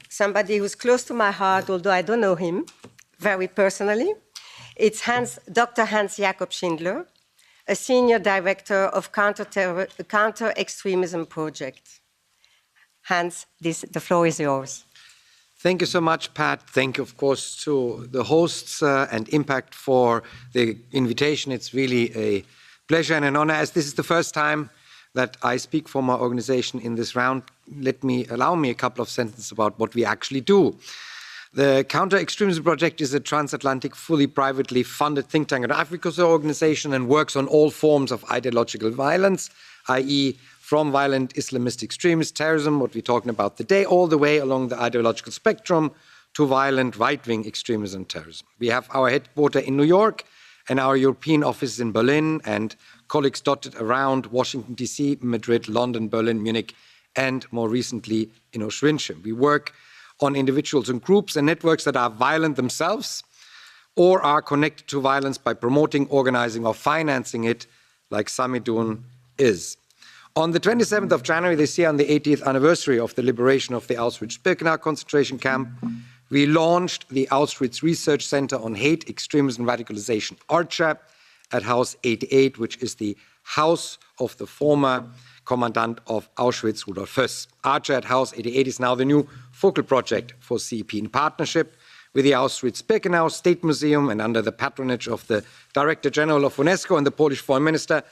somebody who's close to my heart, although I don't know him very personally. It's Dr. Hans-Jakob Schindler, a senior director of Counter Extremism Project. Hans, the floor is yours. Thank you so much, Pat. Thank you, of course, to the hosts and IMPAC for the invitation. It's really a pleasure and an honor, as this is the first time that I speak for my organization in this round. Allow me a couple of sentences about what we actually do. The Counter Extremism Project is a transatlantic, fully privately funded think tank and advocacy organization and works on all forms of ideological violence, i.e. from violent Islamist extremist terrorism, what we're talking about today, all the way along the ideological spectrum to violent right-wing extremism and terrorism. We have our headquarters in New York and our European offices in Berlin and colleagues dotted around Washington, D.C., Madrid, London, Berlin, Munich, and more recently in Auschwitz. We work on individuals and groups and networks that are violent themselves or are connected to violence by promoting, organizing, or financing it, like Samidun is. On the 27th of January this year, on the 80th anniversary of the liberation of the Auschwitz-Birkenau concentration camp, we launched the Auschwitz Research Center on Hate, Extremism and Radicalization, ARCHA, at House 88, which is the house of the former commandant of Auschwitz, Rudolf Höss. ARCHA at House 88 is now the new focal project for CEP in partnership with the Auschwitz-Birkenau State Museum and under the patronage of the Director General of UNESCO and the Polish Foreign Minister.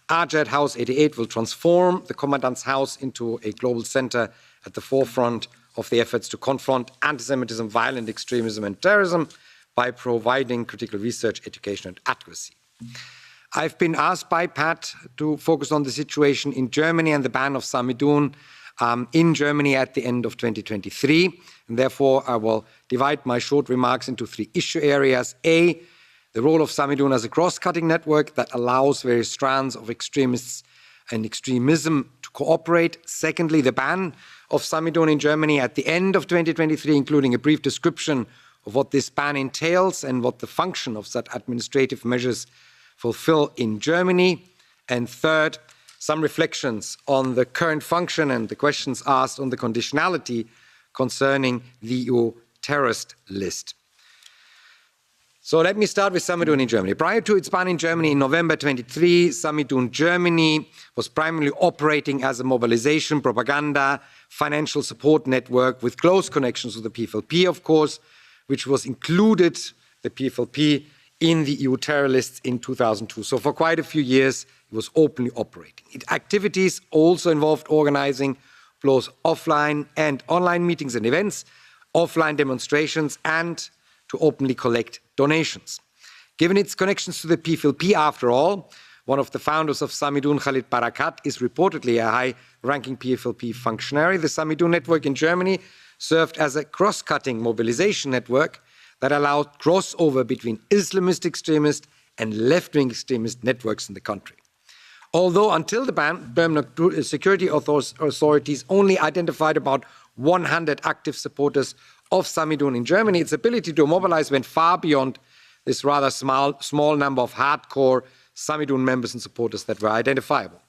ARCHA at House 88 will transform the Commandant's House into a global center at the forefront of the efforts to confront anti-Semitism, violent extremism and terrorism by providing critical research, education and advocacy. I've been asked by Pat to focus on the situation in Germany and the ban of Samidun in Germany at the end of 2023. And therefore, I will divide my short remarks into three issue areas. A, the role of Samidun as a cross-cutting network that allows various strands of extremists and extremism to cooperate. Secondly, the ban of Samidun in Germany at the end of 2023, including a brief description of what this ban entails and what the function of such administrative measures fulfill in Germany. And third, some reflections on the current function and the questions asked on the conditionality concerning the EU terrorist list. So let me start with Samidun in Germany. Prior to its ban in Germany in November 23, Samidun Germany was primarily operating as a mobilization, propaganda, financial support network with close connections with the PFLP, of course, which was included, the PFLP, in the EU terror lists in 2002. So for quite a few years, it was openly operating. Its activities also involved organizing both offline and online meetings and events, offline demonstrations, and to openly collect donations. Given its connections to the PFLP, after all, one of the founders of Samidun, Khalid Barakat, is reportedly a high-ranking PFLP functionary. The Samidun network in Germany served as a cross-cutting mobilization network that allowed crossover between Islamist extremist and left-wing extremist networks in the country. Although until the ban, German security authorities only identified about 100 active supporters of Samidun in Germany, its ability to mobilize went far beyond this rather small number of hardcore Samidun members and supporters that were identifiable.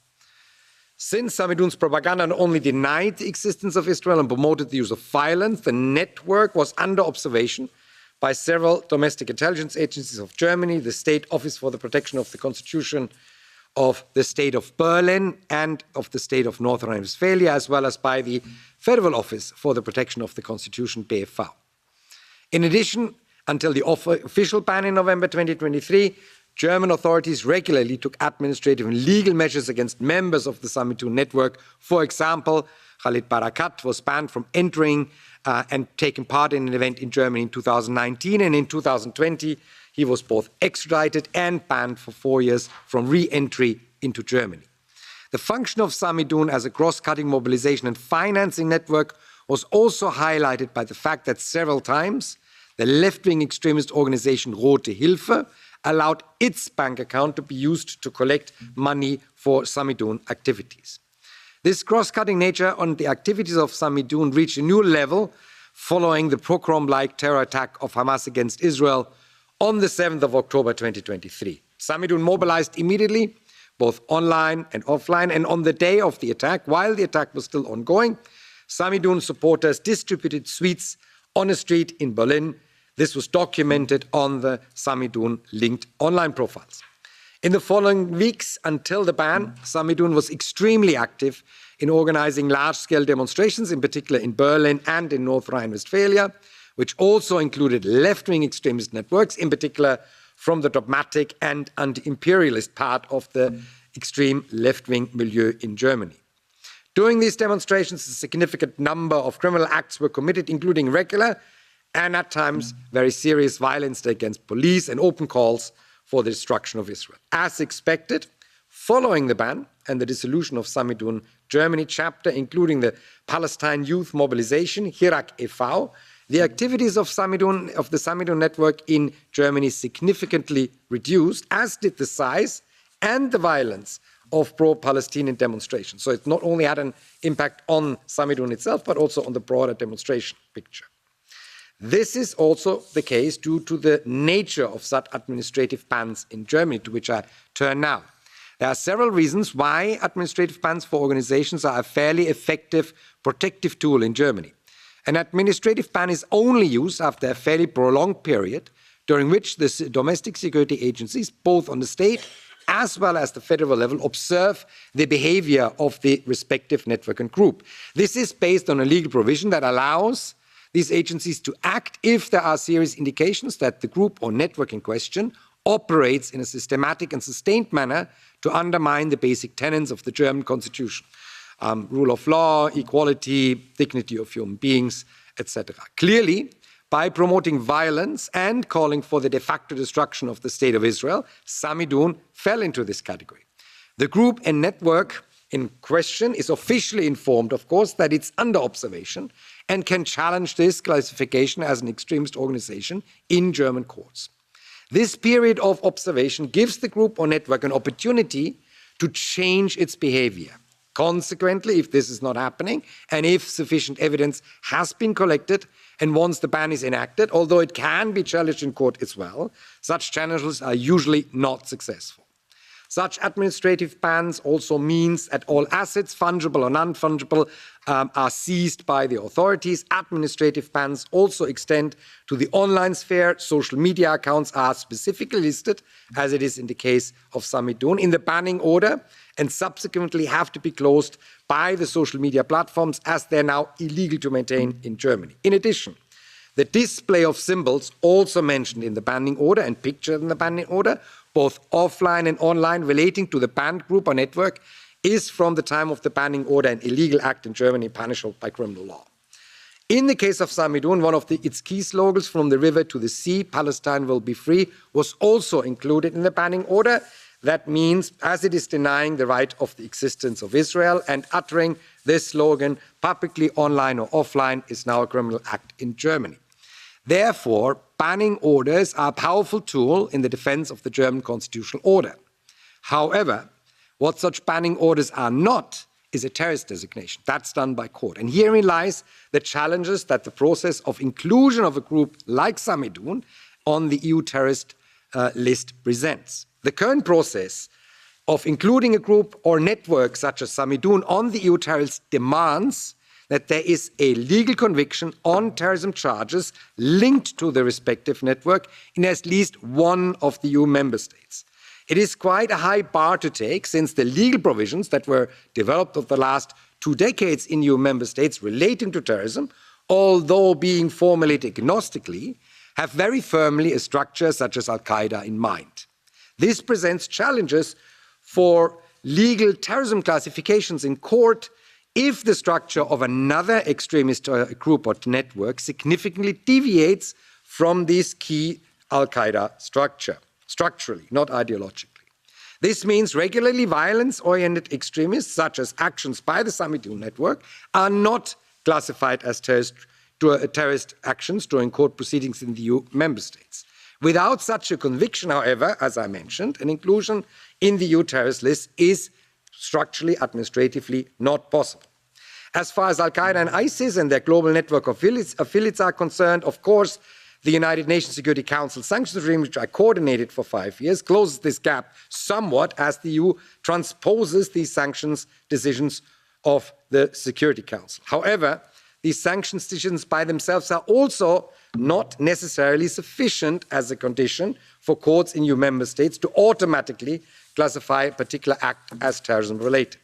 Since Samidun's propaganda not only denied the existence of Israel and promoted the use of violence, the network was under observation by several domestic intelligence agencies of Germany, the State Office for the Protection of the Constitution of the State of Berlin and of the State of North Rhine-Westphalia, as well as by the Federal Office for the Protection of the Constitution, BFV. In addition, until the official ban in November 2023, German authorities regularly took administrative and legal measures against members of the Samidun network. For example, Khalid Barakat was banned from entering and taking part in an event in Germany in 2019, and in 2020 he was both extradited and banned for 4 years from re-entry into Germany. The function of Samidun as a cross-cutting mobilization and financing network was also highlighted by the fact that several times the left-wing extremist organization Rote Hilfe allowed its bank account to be used to collect money for Samidun activities. This cross-cutting nature on the activities of Samidun reached a new level following the pogrom-like terror attack of Hamas against Israel on the 7th of October 2023. Samidun mobilized immediately, both online and offline, and on the day of the attack, while the attack was still ongoing, Samidun supporters distributed sweets on a street in Berlin. This was documented on the Samidun linked online profiles. In the following weeks until the ban, Samidun was extremely active in organizing large-scale demonstrations, in particular in Berlin and in North Rhine-Westphalia, which also included left-wing extremist networks, in particular from the dogmatic and anti-imperialist part of the extreme left-wing milieu in Germany. During these demonstrations, a significant number of criminal acts were committed, including regular and at times very serious violence against police and open calls for the destruction of Israel. As expected, following the ban and the dissolution of Samidun Germany chapter, including the Palestine Youth Mobilization, Hirak e.V., the activities of the Samidun network in Germany significantly reduced, as did the size and the violence of pro-Palestinian demonstrations. So it not only had an impact on Samidun itself, but also on the broader demonstration picture. This is also the case due to the nature of such administrative bans in Germany, to which I turn now. There are several reasons why administrative bans for organizations are a fairly effective protective tool in Germany. An administrative ban is only used after a fairly prolonged period during which the domestic security agencies, both on the state as well as the federal level, observe the behavior of the respective network and group. This is based on a legal provision that allows these agencies to act if there are serious indications that the group or network in question operates in a systematic and sustained manner to undermine the basic tenets of the German constitution. Rule of law, equality, dignity of human beings, etc. Clearly, by promoting violence and calling for the de facto destruction of the State of Israel, Samidun fell into this category. The group and network in question is officially informed, of course, that it's under observation and can challenge this classification as an extremist organization in German courts. This period of observation gives the group or network an opportunity to change its behavior. Consequently, if this is not happening, and if sufficient evidence has been collected, and once the ban is enacted, although it can be challenged in court as well, such challenges are usually not successful. Such administrative bans also means that all assets, fungible or non-fungible, are seized by the authorities. Administrative bans also extend to the online sphere. Social media accounts are specifically listed, as it is in the case of Samidun, in the banning order, and subsequently have to be closed by the social media platforms, as they're now illegal to maintain in Germany. In addition, the display of symbols also mentioned in the banning order and pictured in the banning order, both offline and online, relating to the banned group or network, is from the time of the banning order an illegal act in Germany punishable by criminal law. In the case of Samidun, one of its key slogans, "From the river to the sea, Palestine will be free," was also included in the banning order. That means, as it is denying the right of the existence of Israel, and uttering this slogan publicly online or offline is now a criminal act in Germany. Therefore, banning orders are a powerful tool in the defense of the German constitutional order. However, what such banning orders are not is a terrorist designation. That's done by court. And herein lies the challenges that the process of inclusion of a group like Samidun on the EU terrorist list presents. The current process of including a group or network such as Samidun on the EU terrorist demands that there is a legal conviction on terrorism charges linked to the respective network in at least one of the EU member states. It is quite a high bar to take, since the legal provisions that were developed over the last 2 decades in EU member states relating to terrorism, although being formulated agnostically, have very firmly a structure such as Al-Qaida in mind. This presents challenges for legal terrorism classifications in court if the structure of another extremist group or network significantly deviates from this key Al-Qaida structure, structurally, not ideologically. This means regularly violence-oriented extremists, such as actions by the Samidun network, are not classified as terrorist actions during court proceedings in the EU member states. Without such a conviction, however, as I mentioned, an inclusion in the EU terrorist list is structurally, administratively not possible. As far as Al-Qaida and ISIS and their global network of affiliates are concerned, of course, the United Nations Security Council sanctions regime, which I coordinated for 5 years, closes this gap somewhat as the EU transposes these sanctions decisions of the Security Council. However, these sanctions decisions by themselves are also not necessarily sufficient as a condition for courts in EU member states to automatically classify a particular act as terrorism-related.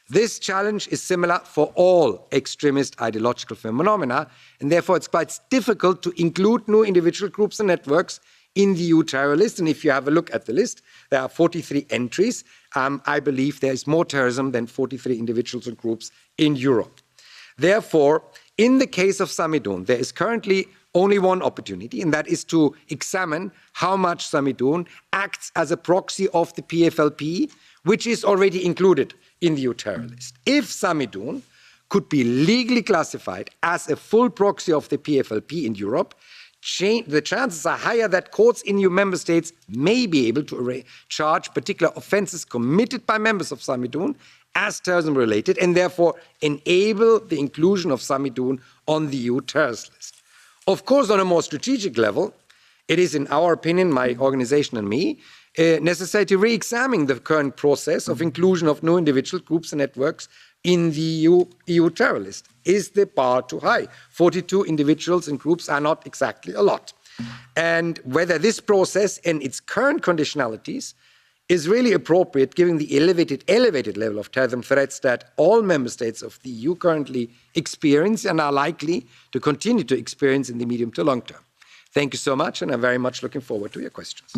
This challenge is similar for all extremist ideological phenomena, and therefore it's quite difficult to include new individual groups and networks in the EU terror list. And if you have a look at the list, there are 43 entries. I believe there is more terrorism than 43 individuals and groups in Europe. Therefore, in the case of Samidoun, there is currently only one opportunity, and that is to examine how much Samidoun acts as a proxy of the PFLP, which is already included in the EU terror list. If Samidoun could be legally classified as a full proxy of the PFLP in Europe, the chances are higher that courts in EU member states may be able to charge particular offences committed by members of Samidoun as terrorism-related, and therefore enable the inclusion of Samidoun on the EU terrorist list. Of course, on a more strategic level, it is, in our opinion, my organization and me, necessary to re-examine the current process of inclusion of new individual groups and networks in the EU terror list. Is the bar too high? 42 individuals and groups are not exactly a lot. And whether this process and its current conditionalities is really appropriate given the elevated level of terrorism threats that all member states of the EU currently experience and are likely to continue to experience in the medium to long term. Thank you so much, and I'm very much looking forward to your questions.